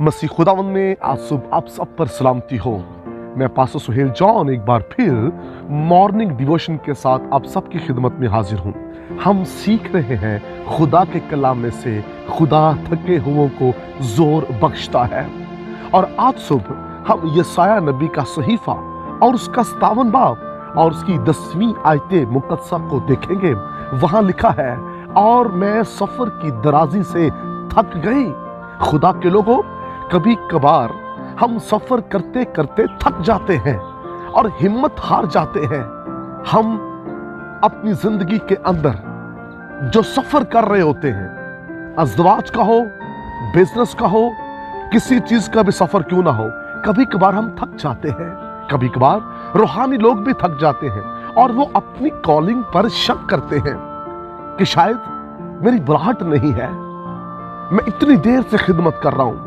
मसीह खुदावंद में आज सुबह आप सब पर सलामती हो। मैं पास्टर सुहेल जॉन एक बार फिर मॉर्निंग डिवोशन के साथ आप सबकी खिदमत में हाजिर हूँ। हम सीख रहे हैं खुदा के कलाम में से खुदा थके हुओं को जोर बख्शता है। और आज सुबह हम यशायाह नबी का सहीफा और उसका 57 बाब और उसकी 10वीं आयते मुकद्दसा को देखेंगे। वहां लिखा है, और मैं सफर की दराजी से थक गई। खुदा के लोगों, कभी कभार हम सफर करते करते थक जाते हैं और हिम्मत हार जाते हैं। हम अपनी जिंदगी के अंदर जो सफर कर रहे होते हैं, अज़दवाज का हो, बिजनेस का हो, किसी चीज का भी सफर क्यों ना हो, कभी कभार हम थक जाते हैं। कभी कभार रूहानी लोग भी थक जाते हैं और वो अपनी कॉलिंग पर शक करते हैं कि शायद मेरी बुलाहट नहीं है, मैं इतनी देर से खिदमत कर रहा हूं,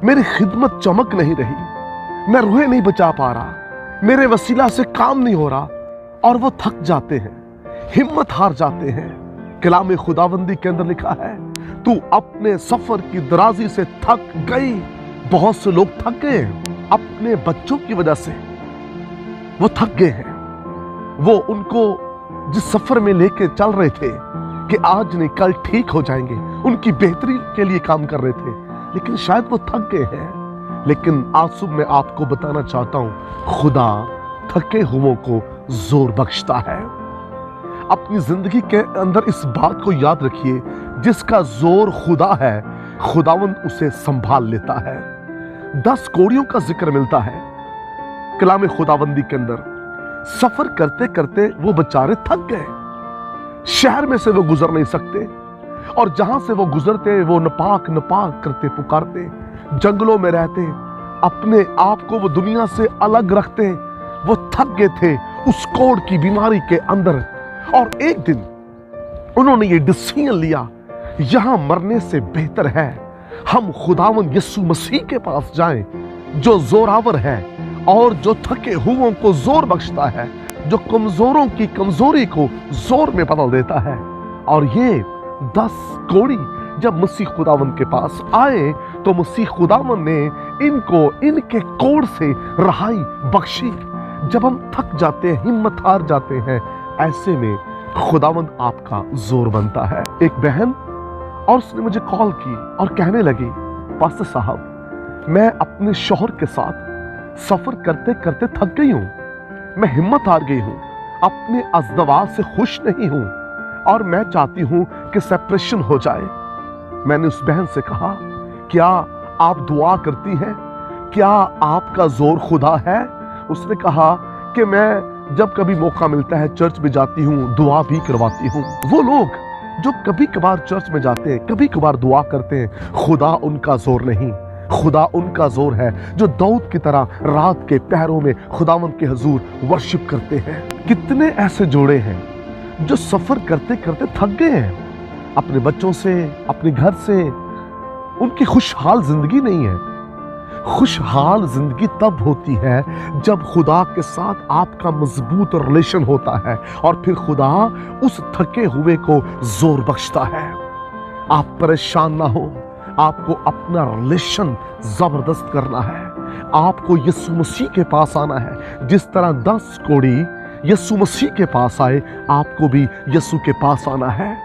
मेरी खिदमत चमक नहीं रही, मैं रूहें नहीं बचा पा रहा, मेरे वसीला से काम नहीं हो रहा, और वो थक जाते हैं, हिम्मत हार जाते हैं। कलाम खुदावंदी के अंदर लिखा है, तू अपने सफर की दराजी से थक गई। बहुत से लोग थक गए हैं अपने बच्चों की वजह से, वो थक गए हैं। वो उनको जिस सफर में लेके चल रहे थे कि आज नहीं कल ठीक हो जाएंगे, उनकी बेहतरी के लिए काम कर रहे थे, लेकिन शायद वो थक गए हैं। लेकिन आज सुबह मैं आपको बताना चाहता हूं, खुदा थके हुओं को जोर बख्शता है। अपनी जिंदगी के अंदर इस बात को याद रखिए, जिसका जोर खुदा है, खुदावंद उसे संभाल लेता है। 10 कोड़ियों का जिक्र मिलता है कलाम खुदावंदी के अंदर। सफर करते करते वो बेचारे थक गए, शहर में से वो गुजर नहीं सकते, और जहां से वो गुजरते वो नपाक नपाक करते पुकारते, जंगलों में रहते, अपने आप को वो दुनिया से अलग रखते। वो थक गए थे उस कोढ़ की बीमारी के अंदर, और एक दिन उन्होंने ये डिसीजन लिया, यहां मरने से बेहतर है हम खुदावंद यीशु मसीह के पास जाएं, जो जोरावर है और जो थके हुओं को जोर बख्शता है, जो कमजोरों की कमजोरी को जोर में बदल देता है। और ये 10 कोड़ी जब मसीह खुदावंद के पास आए तो मसीह खुदावंद ने इनको इनके कोड़ से रहाई बख्शी। जब हम थक जाते हैं, हिम्मत हार जाते हैं, ऐसे में खुदावंद आपका जोर बनता है। एक बहन और उसने मुझे कॉल की और कहने लगी, पास्टर साहब, मैं अपने शौहर के साथ सफर करते करते थक गई हूं, मैं हिम्मत हार गई हूं, अपने अज़दवाज से खुश नहीं हूं, और मैं चाहती हूं कि सेपरेशन हो जाए। मैंने उस बहन से कहा, क्या आप दुआ करती हैं? क्या आपका जोर खुदा है? उसने कहा कि मैं जब कभी मौका मिलता है चर्च में जाती हूं, दुआ भी करवाती हूं। वो लोग जो कभी कभार चर्च में जाते हैं, कभी कभार दुआ करते हैं, खुदा उनका जोर नहीं, खुदा उनका जोर है जो दाऊद की तरह रात के पहरों में खुदावंद के हुजूर वर्शिप करते हैं। कितने ऐसे जोड़े हैं जो सफर करते करते थक गए हैं, अपने बच्चों से, अपने घर से। उनकी खुशहाल जिंदगी नहीं है। खुशहाल जिंदगी तब होती है जब खुदा के साथ आपका मजबूत रिलेशन होता है, और फिर खुदा उस थके हुए को जोर बख्शता है। आप परेशान ना हो, आपको अपना रिलेशन जबरदस्त करना है। आपको यीशु मसीह के पास आना है। जिस तरह 10 कोड़ी यीशु मसीह के पास आए, आपको भी यीशु के पास आना है।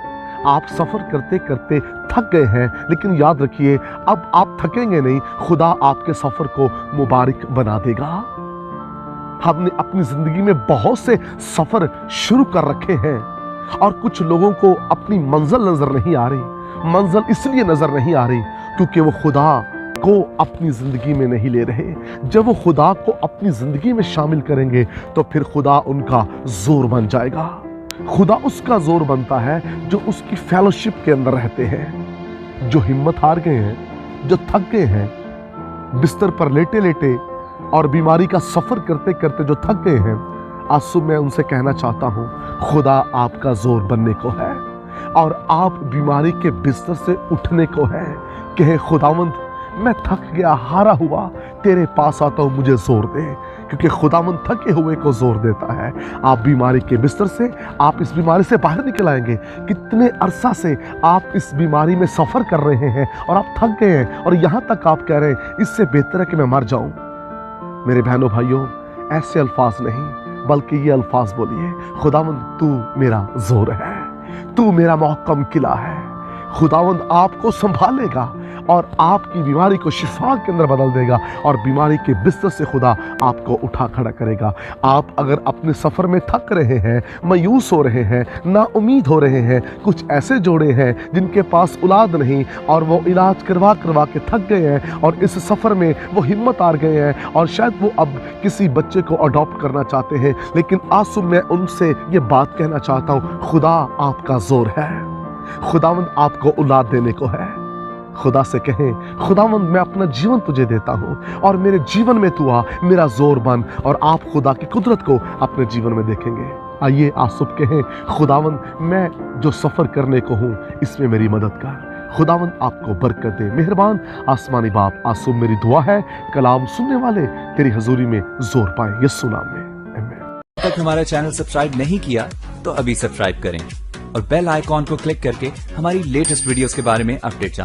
आप सफर करते करते थक गए हैं, लेकिन याद रखिए, अब आप थकेंगे नहीं, खुदा आपके सफर को मुबारक बना देगा। हमने अपनी जिंदगी में बहुत से सफर शुरू कर रखे हैं, और कुछ लोगों को अपनी मंजिल नजर नहीं आ रही। मंजिल इसलिए नजर नहीं आ रही क्योंकि वो खुदा को अपनी जिंदगी में नहीं ले रहे। जब वो खुदा को अपनी जिंदगी में शामिल करेंगे तो फिर खुदा उनका जोर बन जाएगा। खुदा उसका जोर बनता है जो उसकी फेलोशिप के अंदर रहते हैं। जो हिम्मत हार गए हैं, जो थक गए हैं, बिस्तर पर लेटे लेटे और बीमारी का सफर करते करते जो थक गए हैं, आज सुबह मैं उनसे कहना चाहता हूं, खुदा आपका जोर बनने को है, और आप बीमारी के बिस्तर से उठने को है। कहे, खुदावंद, मैं थक गया, हारा हुआ, तेरे पास आता हूं, मुझे जोर दे। क्योंकि खुदावंद थके हुए को जोर देता है। आप बीमारी के बिस्तर से, आप इस बीमारी से बाहर निकल आएंगे। कितने अरसा से आप इस बीमारी में सफ़र कर रहे हैं और आप थक गए हैं और यहाँ तक आप कह रहे हैं इससे बेहतर है कि मैं मर जाऊं। मेरे बहनों भाइयों, ऐसे अल्फाज नहीं बल्कि ये अल्फाज बोलिए, खुदावंद तू मेरा जोर है, तू मेरा मोहकम किला है। खुदावंद आपको संभालेगा और आपकी बीमारी को शिफा के अंदर बदल देगा और बीमारी के बिस्तर से खुदा आपको उठा खड़ा करेगा। आप अगर अपने सफ़र में थक रहे हैं, मायूस हो रहे हैं, ना उम्मीद हो रहे हैं, कुछ ऐसे जोड़े हैं जिनके पास औलाद नहीं और वो इलाज करवा करवा के थक गए हैं और इस सफ़र में वो हिम्मत हार गए हैं और शायद वो अब किसी बच्चे को अडॉप्ट करना चाहते हैं, लेकिन आंसू मैं उनसे ये बात कहना चाहता हूँ, खुदा आपका जोर है। खुदावंद आपको औलाद देने को है। खुदा से कहें, खुदावंद मैं अपना जीवन तुझे देता हूँ और मेरे जीवन में तू आ, मेरा जोर बन, और आप खुदा की कुदरत को अपने जीवन में देखेंगे। आइए आज सुबह कहें, खुदावंद मैं जो सफ़र करने को हूँ इसमें मेरी मदद कर। खुदावंद आपको बरकत दे। मेहरबान आसमानी बाप, आज सुबह मेरी दुआ है कलाम सुनने वाले तेरी हजूरी में जोर पाए, यीशु नाम में, आमीन। तक हमारा चैनल सब्सक्राइब नहीं किया तो अभी सब्सक्राइब करें और बेल आइकॉन को क्लिक करके हमारी लेटेस्ट वीडियोस के बारे में अपडेट